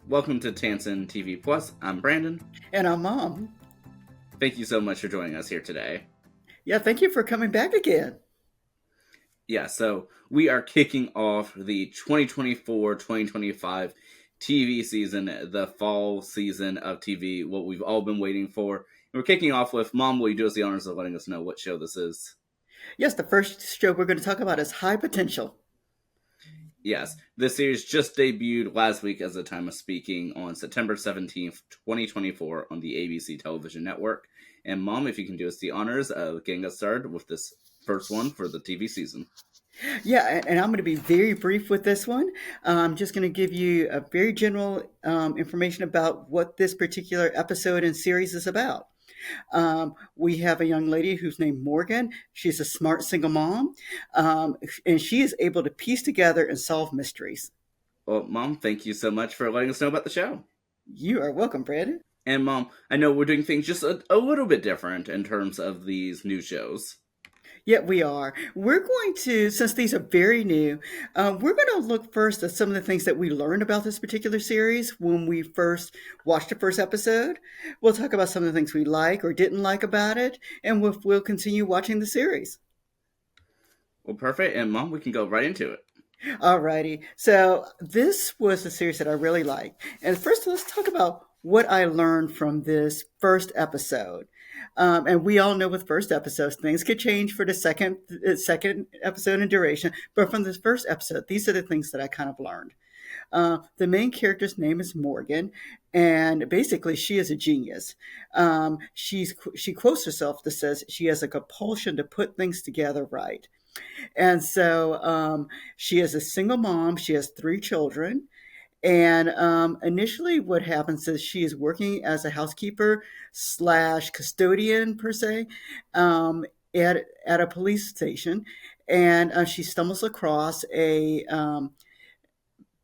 Welcome to Tansson TV Plus. I'm Brandon. And I'm Mom. Thank you so much for joining us here today. Yeah, thank you for coming back again. Yeah, so we are kicking off the 2024-2025 TV season, the fall season of TV, what we've all been waiting for. And we're kicking off with, Mom, will you do us the honors of letting us know what show this is? Yes, the first show we're going to talk about is High Potential. Yes, this series just debuted last week as the time of speaking on September 17th, 2024 on the ABC television network. And Mom, if you can do us the honors of getting us started with this first one for the TV season. Yeah, and I'm going to be very brief with this one. I'm just going to give you a very general information about what this particular episode and series is about. We have a young lady who's named Morgan. She's a smart single mom, and she is able to piece together and solve mysteries. Well, Mom, thank you so much for letting us know about the show. You are welcome, Brandon. And Mom, I know we're doing things just a little bit different in terms of these new shows. Yeah, we are. We're going to, since these are very new, we're going to look first at some of the things that we learned about this particular series when we first watched the first episode. We'll talk about some of the things we like or didn't like about it, and we'll continue watching the series. Well, perfect. And Mom, we can go right into it. Alrighty. So this was a series that I really liked. And first, let's talk about what I learned from this first episode. And we all know with first episodes, things could change for the second episode in duration. But from this first episode, these are the things that I kind of learned. The main character's name is Morgan, and basically she is a genius. She quotes herself that says she has a compulsion to put things together right. And so she is a single mom. She has three children. And initially, what happens is she is working as a housekeeper slash custodian, per se, at a police station. And she stumbles across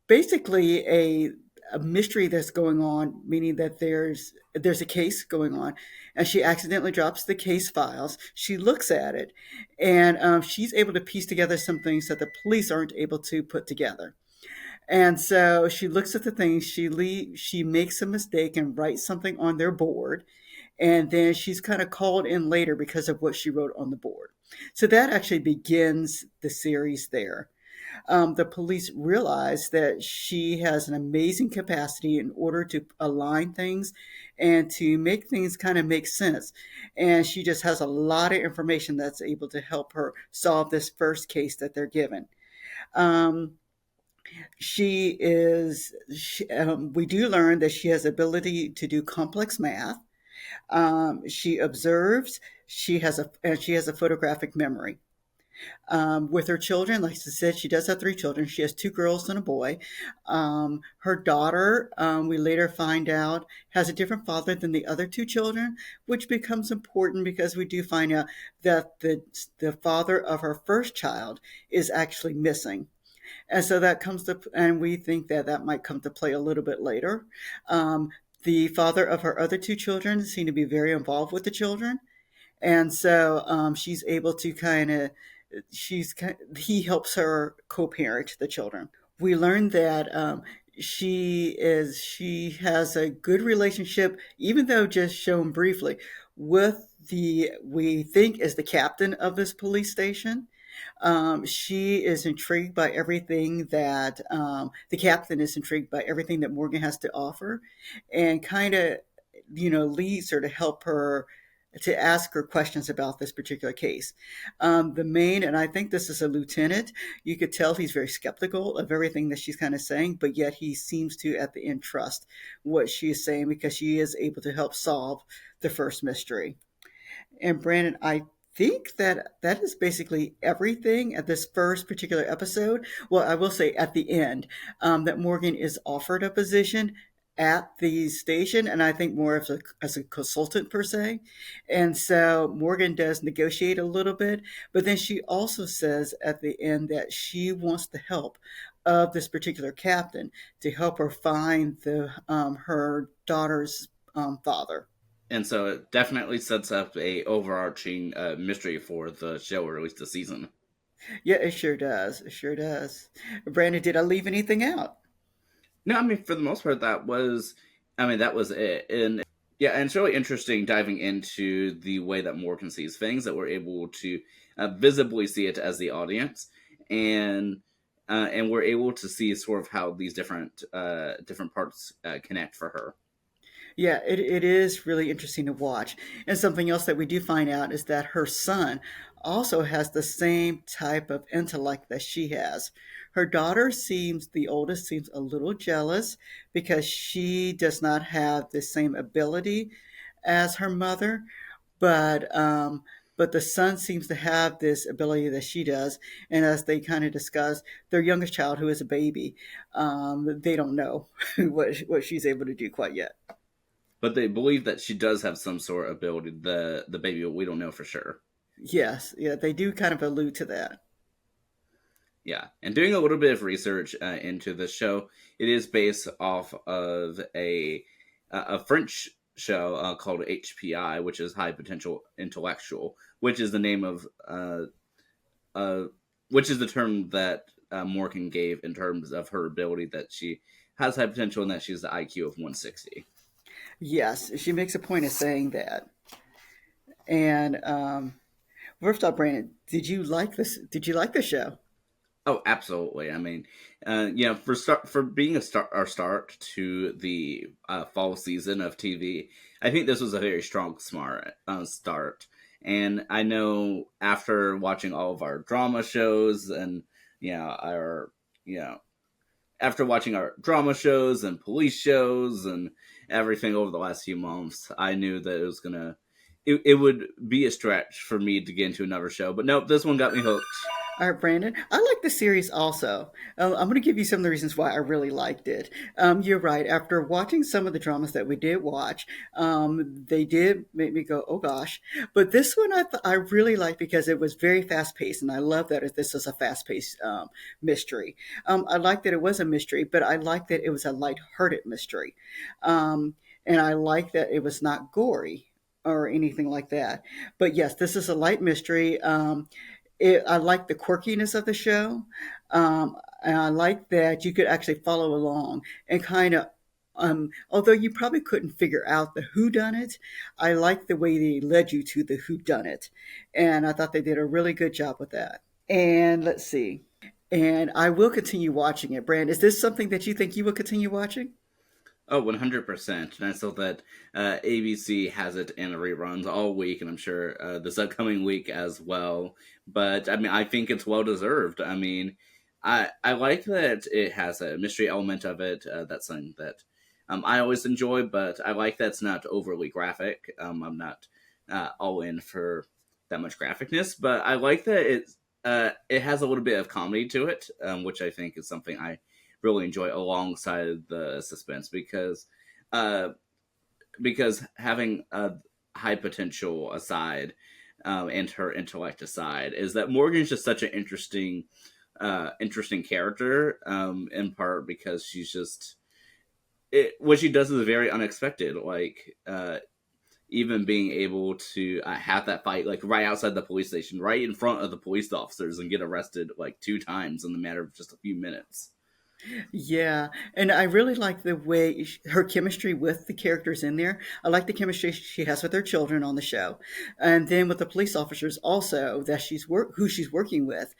basically a mystery that's going on, meaning that there's a case going on, and she accidentally drops the case files. She looks at it, and she's able to piece together some things that the police aren't able to put together. And so she looks at the things. She makes a mistake and writes something on their board, and then she's kind of called in later because of what she wrote on the board. So that actually begins the series there. The police realize that she has an amazing capacity in order to align things and to make things kind of make sense. And she just has a lot of information that's able to help her solve this first case that they're given. Um, we do learn that she has ability to do complex math. She observes. She has a photographic memory. With her children, like I said, she does have three children. She has two girls and a boy. Her daughter, we later find out, has a different father than the other two children, which becomes important because we do find out that the father of her first child is actually missing. And so that comes to, and we think that that might come to play a little bit later. The father of her other two children seem to be very involved with the children. And so she's able to he helps her co-parent the children. We learned that she has a good relationship, even though just shown briefly, with the we think is the captain of this police station. She is intrigued by everything that the captain is intrigued by everything that Morgan has to offer, and kind of leads her to help her to ask her questions about this particular case. The main, and I think this is a lieutenant, you could tell he's very skeptical of everything that she's kind of saying, but yet he seems to, at the end, trust what she is saying because she is able to help solve the first mystery. And Brandon, I think that that is basically everything at this first particular episode. Well, I will say at the end that Morgan is offered a position at the station, and I think more as a consultant per se. And so Morgan does negotiate a little bit, but then she also says at the end that she wants the help of this particular captain to help her find her daughter's father. And so it definitely sets up a overarching mystery for the show, or at least the season. Yeah, it sure does. It sure does. Brandon, did I leave anything out? No, I mean for the most part that was it. And yeah, and it's really interesting diving into the way that Morgan sees things, that we're able to visibly see it as the audience, and and we're able to see sort of how these different parts connect for her. Yeah, it is really interesting to watch. And something else that we do find out is that her son also has the same type of intellect that she has. Her daughter seems, the oldest, seems a little jealous because she does not have the same ability as her mother, but but the son seems to have this ability that she does. And as they kind of discuss, their youngest child, who is a baby, they don't know what she's able to do quite yet. But they believe that she does have some sort of ability. The baby, we don't know for sure. Yes, yeah, they do kind of allude to that. Yeah, and doing a little bit of research into the show, it is based off of a French show called HPI, which is High Potential Intellectual, which is the name of uh, which is the term that Morgan gave in terms of her ability, that she has high potential and that she has the IQ of 160. Yes, she makes a point of saying that. And first off, Brandon, did you like this? Did you like the show? Oh, absolutely. I mean, yeah, for being our start to the fall season of TV, I think this was a very strong, smart start. And I know after watching all of our drama shows and our you know after watching our drama shows and police shows and everything over the last few months, I knew that it would be a stretch for me to get into another show. But nope, this one got me hooked. All right, Brandon. I like the series also. I'm going to give you some of the reasons why I really liked it. You're right. After watching some of the dramas that we did watch, they did make me go, "Oh gosh!" But this one I really liked because it was very fast paced, and I love that this is a fast paced mystery. I like that it was a mystery, but I like that it was a lighthearted mystery, and I like that it was not gory or anything like that. But yes, this is a light mystery. I like the quirkiness of the show. And I like that you could actually follow along and kind of, although you probably couldn't figure out the who done it, I like the way they led you to the who done it, and I thought they did a really good job with that. And let's see. And I will continue watching it. Brand, is this something that you think you will continue watching? Oh, 100%. And I saw that ABC has it in reruns all week, and I'm sure this upcoming week as well. But I mean, I think it's well deserved. I mean, I like that it has a mystery element of it. That's something that I always enjoy, but I like that it's not overly graphic. I'm not all in for that much graphicness, but I like that it has a little bit of comedy to it, which I think is something I really enjoy alongside the suspense, uh because having a high potential aside, and her intellect aside, is that Morgan's just such an interesting character, in part because she's just what she does is very unexpected, like even being able to have that fight like right outside the police station, right in front of the police officers, and get arrested like two times in the matter of just a few minutes. Yeah, and I really like the way her chemistry with the characters in there. I like the chemistry she has with her children on the show, and then with the police officers also that who she's working with.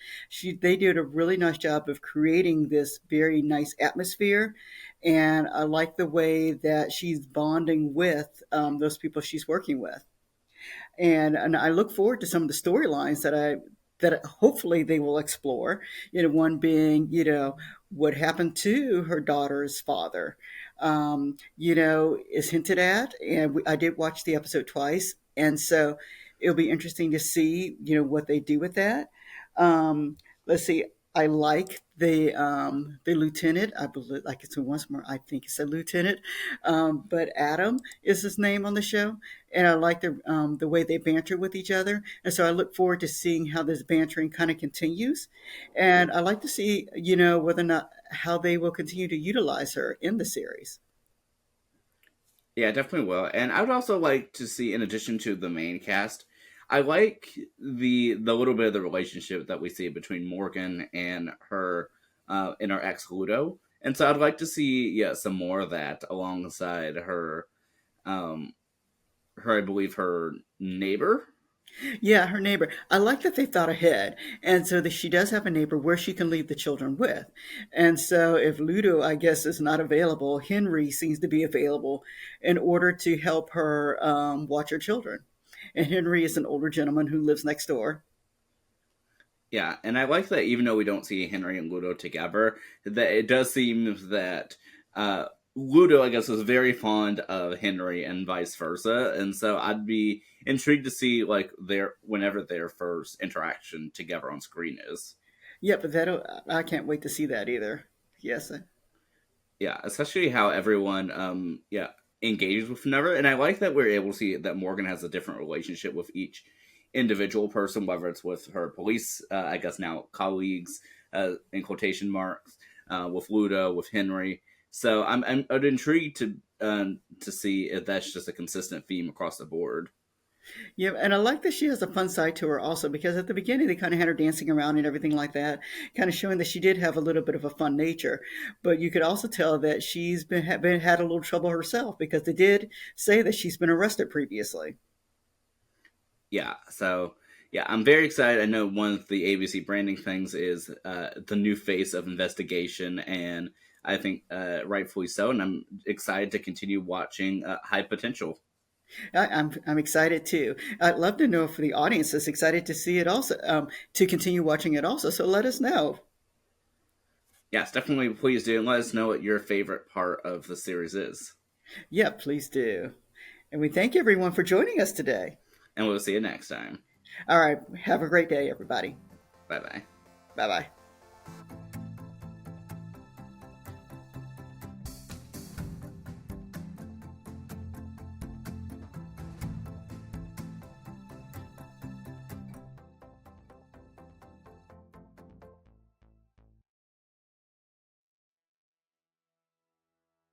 They did a really nice job of creating this very nice atmosphere, and I like the way that she's bonding with those people she's working with. And I look forward to some of the storylines that hopefully they will explore. One being what happened to her daughter's father. Is hinted at, and I did watch the episode twice, and so it'll be interesting to see what they do with that. Let's see. I like the lieutenant. I believe, like it's once more. I think it's a lieutenant, but Adam is his name on the show, and I like the way they banter with each other. And so I look forward to seeing how this bantering kind of continues, and I like to see whether or not how they will continue to utilize her in the series. Yeah, definitely will. And I would also like to see, in addition to the main cast, I like the little bit of the relationship that we see between Morgan and her ex Ludo, And so I'd like to see, yeah, some more of that alongside her, um, I believe her neighbor. Yeah, her neighbor. I like that they thought ahead. And so that she does have a neighbor where she can leave the children with. And so if Ludo, I guess, is not available, Henry seems to be available in order to help her watch her children. And Henry is an older gentleman who lives next door. Yeah, and I like that even though we don't see Henry and Ludo together, that it does seem that Ludo, I guess, was very fond of Henry and vice versa, and so I'd be intrigued to see like their whenever their first interaction together on screen is. Yeah, but that I can't wait to see that either. Yes. Yeah, especially how everyone yeah engages with another, and I like that we're able to see that Morgan has a different relationship with each individual person, whether it's with her police, I guess now colleagues, in quotation marks, with Ludo, with Henry. So I'm intrigued to see if that's just a consistent theme across the board. Yeah, and I like that she has a fun side to her also because at the beginning they kind of had her dancing around and everything like that, kind of showing that she did have a little bit of a fun nature. But you could also tell that she's been had a little trouble herself because they did say that she's been arrested previously. Yeah, so yeah, I'm very excited. I know one of the ABC branding things is the new face of investigation, and I think rightfully so. And I'm excited to continue watching High Potential. I'm excited too. I'd love to know if the audience is excited to see it also, to continue watching it also. So let us know. Yes, definitely. Please do, and let us know what your favorite part of the series is. Yeah, please do. And we thank everyone for joining us today. And we'll see you next time. All right, have a great day, everybody. Bye bye. Bye bye.